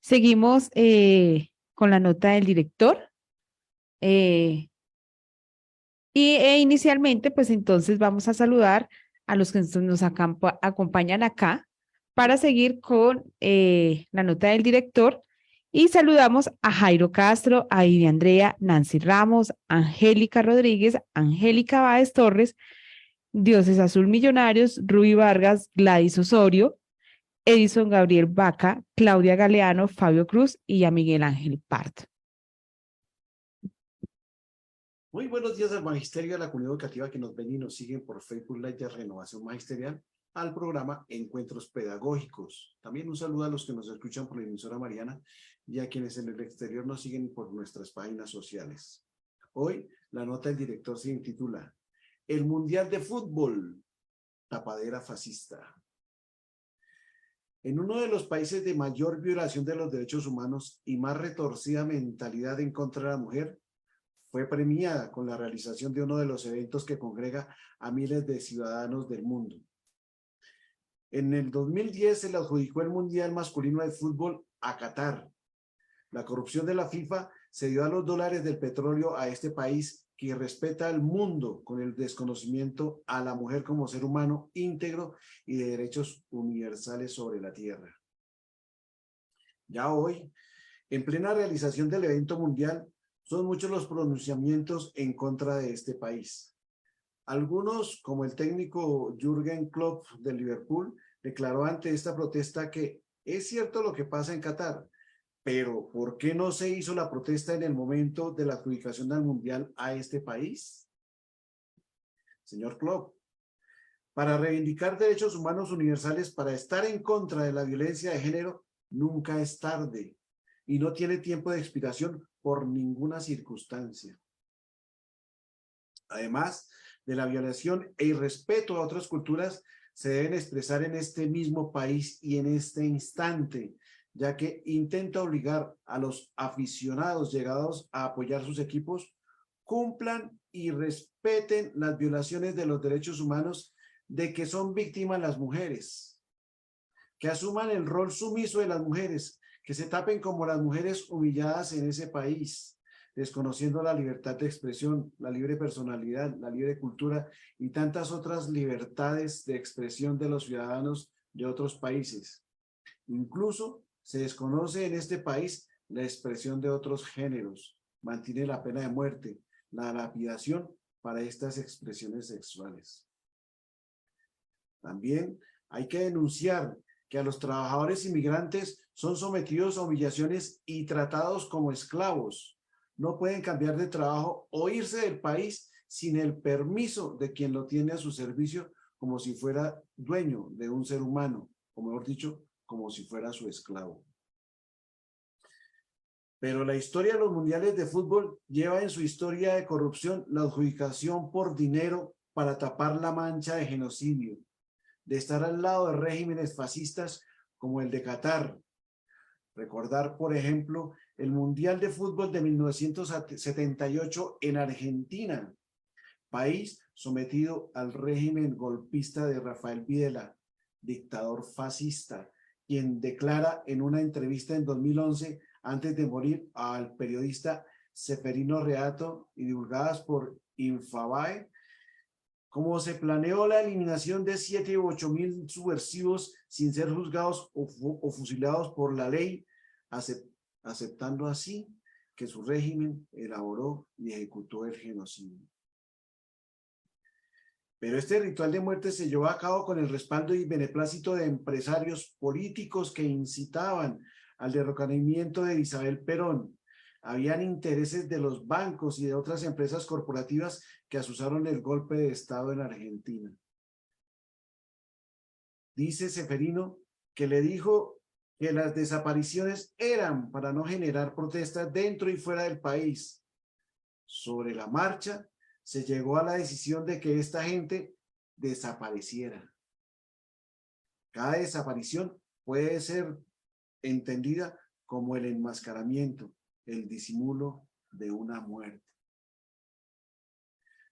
Seguimos con la nota del director. eh, Inicialmente, pues entonces vamos a saludar a los que nos acompañan acá para seguir con la nota del director. Y saludamos a Jairo Castro, a Ivy Andrea, Nancy Ramos, Angélica Rodríguez, Angélica Báez Torres, Dioses Azul Millonarios, Ruby Vargas, Gladys Osorio, Edison Gabriel Vaca, Claudia Galeano, Fabio Cruz y a Miguel Ángel Pardo. Muy buenos días al magisterio de la comunidad educativa que nos ven y nos siguen por Facebook Live de Renovación Magisterial, al programa Encuentros Pedagógicos. También un saludo a los que nos escuchan por la emisora Mariana y a quienes en el exterior nos siguen por nuestras páginas sociales. Hoy la nota del director se intitula El Mundial de Fútbol, tapadera fascista. En uno de los países de mayor violación de los derechos humanos y más retorcida mentalidad en contra de la mujer, fue premiada con la realización de uno de los eventos que congrega a miles de ciudadanos del mundo. En el 2010 se le adjudicó el Mundial Masculino de Fútbol a Qatar. La corrupción de la FIFA se dio a los dólares del petróleo a este país que respeta al mundo con el desconocimiento a la mujer como ser humano íntegro y de derechos universales sobre la tierra. Ya hoy, en plena realización del evento mundial, son muchos los pronunciamientos en contra de este país. Algunos, como el técnico Jürgen Klopp de Liverpool, declaró ante esta protesta que es cierto lo que pasa en Qatar, pero ¿por qué no se hizo la protesta en el momento de la adjudicación del Mundial a este país? Señor Klopp, para reivindicar derechos humanos universales, para estar en contra de la violencia de género, nunca es tarde y no tiene tiempo de expiración por ninguna circunstancia. Además de la violación e irrespeto a otras culturas, se deben expresar en este mismo país y en este instante, ya que intenta obligar a los aficionados llegados a apoyar sus equipos, cumplan y respeten las violaciones de los derechos humanos de que son víctimas las mujeres, que asuman el rol sumiso de las mujeres, que se tapen como las mujeres humilladas en ese país, desconociendo la libertad de expresión, la libre personalidad, la libre cultura y tantas otras libertades de expresión de los ciudadanos de otros países. Incluso se desconoce en este país la expresión de otros géneros, mantiene la pena de muerte, la lapidación para estas expresiones sexuales. También hay que denunciar que a los trabajadores inmigrantes son sometidos a humillaciones y tratados como esclavos. No pueden cambiar de trabajo o irse del país sin el permiso de quien lo tiene a su servicio, como si fuera dueño de un ser humano, o mejor dicho, como si fuera su esclavo. Pero la historia de los mundiales de fútbol lleva en su historia de corrupción la adjudicación por dinero para tapar la mancha de genocidio, de estar al lado de regímenes fascistas como el de Qatar. Recordar, por ejemplo, el Mundial de Fútbol de 1978 en Argentina, país sometido al régimen golpista de Rafael Videla, dictador fascista, quien declara en una entrevista en 2011, antes de morir, al periodista Seferino Reato y divulgadas por Infabae, como se planeó la eliminación de 7 u 8 mil subversivos sin ser juzgados o fusilados por la ley, aceptando así que su régimen elaboró y ejecutó el genocidio. Pero este ritual de muerte se llevó a cabo con el respaldo y beneplácito de empresarios políticos que incitaban al derrocamiento de Isabel Perón. Habían intereses de los bancos y de otras empresas corporativas que asusaron el golpe de Estado en Argentina. Dice Seferino que le dijo que las desapariciones eran para no generar protestas dentro y fuera del país. Sobre la marcha, se llegó a la decisión de que esta gente desapareciera. Cada desaparición puede ser entendida como el enmascaramiento, el disimulo de una muerte.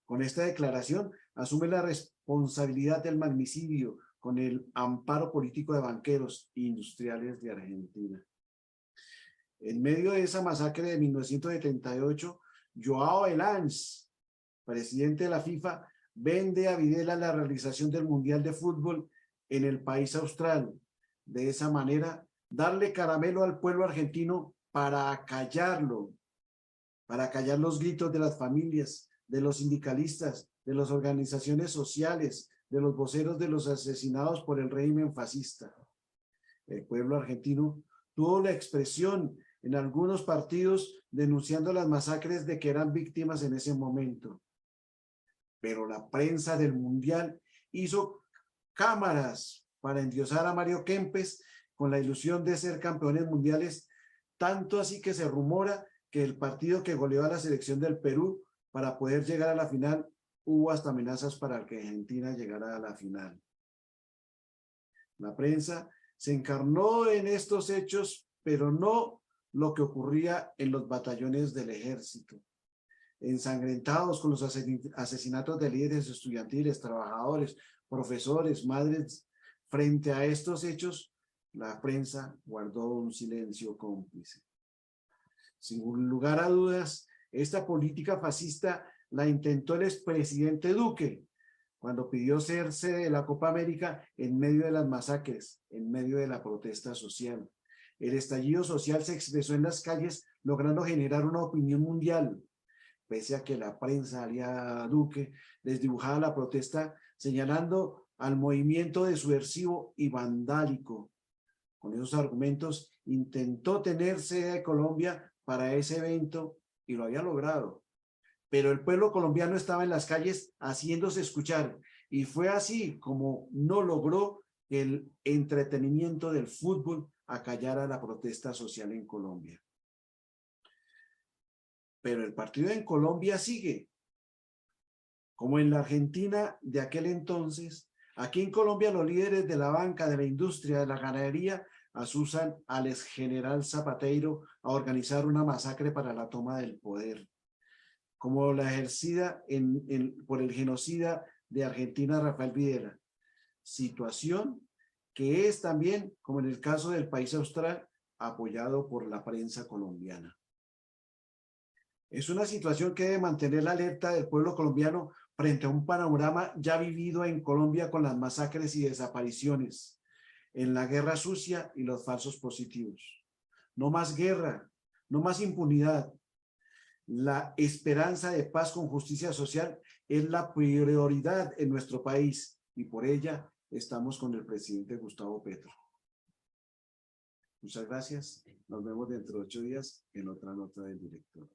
Con esta declaración asume la responsabilidad del magnicidio con el amparo político de banqueros e industriales de Argentina. En medio de esa masacre de 1978, Joao Elans, presidente de la FIFA, vende a Videla la realización del Mundial de Fútbol en el país austral. De esa manera, darle caramelo al pueblo argentino para acallarlo, para callar los gritos de las familias, de los sindicalistas, de las organizaciones sociales, de los voceros de los asesinados por el régimen fascista. El pueblo argentino tuvo la expresión en algunos partidos denunciando las masacres de que eran víctimas en ese momento. Pero la prensa del Mundial hizo cámaras para endiosar a Mario Kempes con la ilusión de ser campeones mundiales, tanto así que se rumora que el partido que goleó a la selección del Perú para poder llegar a la final, hubo hasta amenazas para que Argentina llegara a la final. La prensa se encarnó en estos hechos, pero no lo que ocurría en los batallones del ejército. Ensangrentados con los asesinatos de líderes estudiantiles, trabajadores, profesores, madres, frente a estos hechos, la prensa guardó un silencio cómplice. Sin lugar a dudas, esta política fascista la intentó el expresidente Duque, cuando pidió ser sede de la Copa América en medio de las masacres, en medio de la protesta social. El estallido social se expresó en las calles, logrando generar una opinión mundial, pese a que la prensa aliada a Duque desdibujaba la protesta señalando al movimiento de subversivo y vandálico. Con esos argumentos intentó tener sede de Colombia para ese evento y lo había logrado. Pero el pueblo colombiano estaba en las calles haciéndose escuchar y fue así como no logró que el entretenimiento del fútbol acallara la protesta social en Colombia. Pero el partido en Colombia sigue. Como en la Argentina de aquel entonces, aquí en Colombia los líderes de la banca, de la industria, de la ganadería, asusan al exgeneral Zapatero a organizar una masacre para la toma del poder, como la ejercida por el genocida de Argentina Rafael Videla. Situación que es también, como en el caso del país austral, apoyado por la prensa colombiana. Es una situación que debe mantener la alerta del pueblo colombiano frente a un panorama ya vivido en Colombia con las masacres y desapariciones, en la guerra sucia y los falsos positivos. No más guerra, no más impunidad. La esperanza de paz con justicia social es la prioridad en nuestro país y por ella estamos con el presidente Gustavo Petro. Muchas gracias. Nos vemos dentro de 8 días en otra nota del director.